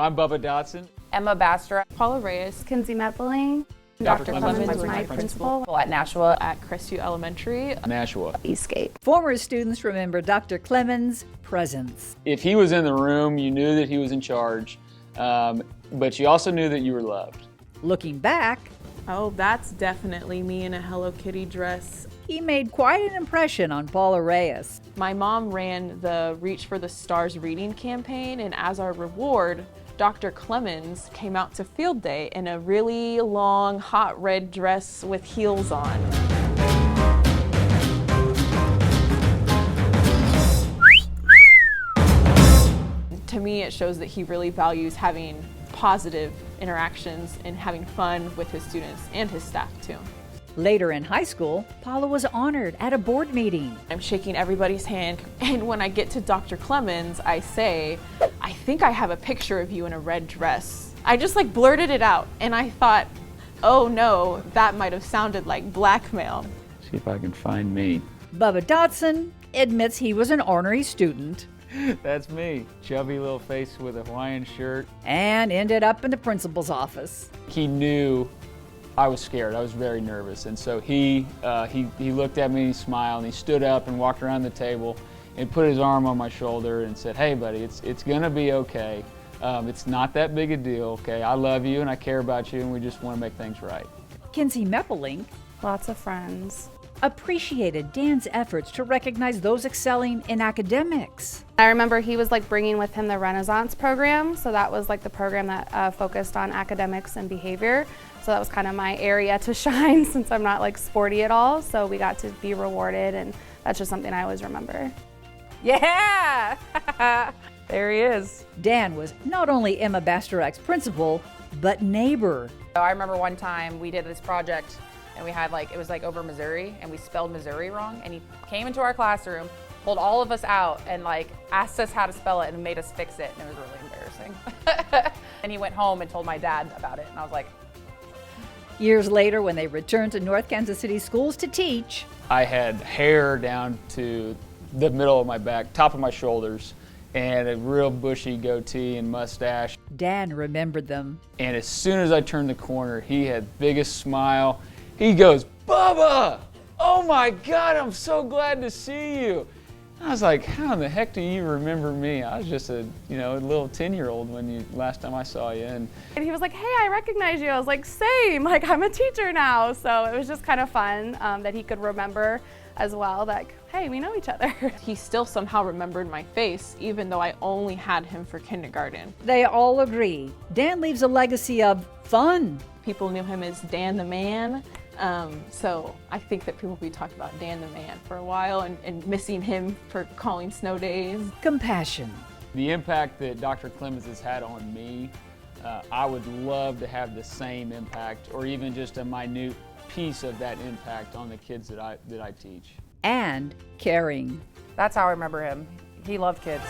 I'm Bubba Dotson. Emma Baster. Paula Reyes. Kinsey Meppeling. Dr. Clemens was my principal. At Nashua. At Crestview Elementary. Nashua. Eastgate. Former students remember Dr. Clemens' presence. If he was in the room, you knew that he was in charge, but you also knew that you were loved. Looking back, Oh, that's definitely me in a Hello Kitty dress. he made quite an impression on Paula Reyes. My mom ran the Reach for the Stars reading campaign, and as our reward, Dr. Clemens came out to field day in a really long, hot red dress with heels on. To me, it shows that he really values having positive interactions and having fun with his students and his staff too. Later in high school, Paula was honored at a board meeting. I'm shaking everybody's hand, and when I get to Dr. Clemens, I say, I think I have a picture of you in a red dress. I just blurted it out, and I thought, oh no, that might have sounded like blackmail. See if I can find me. Bubba Dotson admits he was an ornery student That's me. Chubby little face with a Hawaiian shirt. and ended up in the principal's office. He knew I was scared. I was very nervous. And so he looked at me, he smiled, and he stood up and walked around the table and put his arm on my shoulder and said, hey buddy, it's gonna be okay. It's not that big a deal, okay? I love you and I care about you and we just want to make things right. Kinsey Meppeling Lots of friends. appreciated Dan's efforts to recognize those excelling in academics. I remember he was bringing with him the Renaissance program. So that was the program that focused on academics and behavior. So that was kind of my area to shine since I'm not sporty at all. So we got to be rewarded, and that's just something I always remember. Yeah! There he is. Dan was not only Emma Basterek's principal, but neighbor. So I remember one time we did this project and we had it was over Missouri, and we spelled Missouri wrong, and he came into our classroom, pulled all of us out and asked us how to spell it and made us fix it, and it was really embarrassing. And he went home and told my dad about it, and I was like, Years later, when they returned to North Kansas City Schools to teach, I had hair down to the middle of my back, top of my shoulders, and a real bushy goatee and mustache. Dan remembered them. And as soon as I turned the corner, he had the biggest smile. He goes, Bubba! Oh my God, I'm so glad to see you. I was like, how in the heck do you remember me? I was just a little 10-year-old last time I saw you. And he was like, hey, I recognize you. I was like, same, I'm a teacher now. So it was just kind of fun that he could remember as well that, hey, we know each other. He still somehow remembered my face, even though I only had him for kindergarten. They all agree Dan leaves a legacy of fun, People knew him as Dan the Man. So I think that people will be talking about Dan the Man for a while and missing him for calling snow days. compassion. the impact that Dr. Clemens has had on me, I would love to have the same impact, or even just a minute piece of that impact on the kids that I teach. And caring. that's how I remember him. He loved kids.